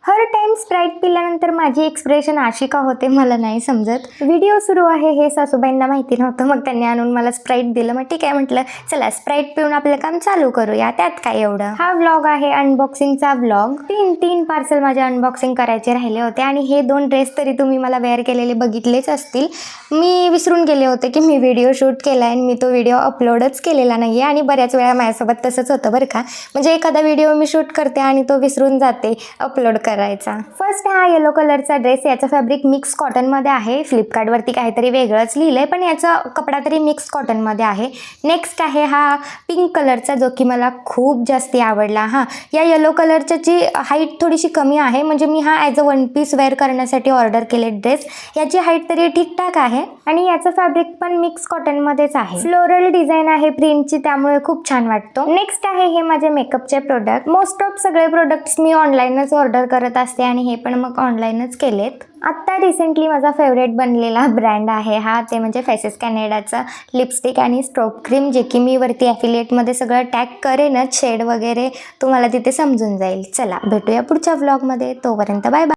हर time sprite पिल्यानंतर माझी expression अशी का होते मला नाही समजत. व्हिडिओ सुरू आहे हे सासूबाईंना माहिती नव्हतं, मग त्यांनी आणून मला स्प्राईट दिलं. मग ठीक आहे म्हटलं, चला स्प्राईट पिऊन आपलं काम चालू करूया, त्यात काय एवढं. हा व्लॉग आहे अनबॉक्सिंगचा व्लॉग. तीन पार्सल माझे अनबॉक्सिंग करायचे राहिले होते आणि हे 2 ड्रेस तरी तुम्ही मला वेअर केलेले बघितलेच असतील. मी विसरून गेले होते की मी व्हिडिओ शूट केला आहे आणि मी तो व्हिडिओ अपलोडच केलेला नाही आहे. आणि बऱ्याच वेळा माझ्यासोबत तसंच होतं बरं का. म्हणजे एखादा व्हिडिओ मी शूट करते आणि तो विसरून जाते अपलोड करायचा. फर्स्ट हा येलो कलरचा ड्रेस, याचा फॅब्रिक मिक्स कॉटनमध्ये आहे. फ्लिपकार्टवरती काहीतरी वेगळंच लिहिलंय, पण याचा कपडा तरी मिक्स कॉटनमध्ये आहे. नेक्स्ट आहे हा पिंक कलरचा, जो की मला खूप जास्ती आवडला. या येलो कलरची हाईट थोडीशी कमी आहे, म्हणजे मी हा as a one piece wear करण्यासाठी ऑर्डर केले ड्रेस. याची हाईट तरी ठीकठाक आहे आणि याचं फॅब्रिक पण मिक्स कॉटनमध्येच आहे. फ्लोरल डिझाईन आहे प्रिंटची, त्यामुळे खूप छान वाटतो. नेक्स्ट आहे हे माझे मेकअपचे प्रोडक्ट. मोस्ट ऑफ सगळे प्रोडक्ट्स मी ऑनलाईनच ऑर्डर करत असते आणि हे पण मग ऑनलाईनच केलेत. आत्ता रिसेंटली माझा फेवरेट बनलेला ब्रँड आहे हा, ते म्हणजे फेसेस कॅनेडाचं लिपस्टिक आणि स्ट्रोक क्रीम, जे की मी वरती ॲफिलिएटमध्ये सगळं टॅग करेनच, शेड वगैरे तुम्हाला तिथे समजून जाईल. चला भेटूया पुढच्या व्लॉगमध्ये, तोपर्यंत बाय बाय.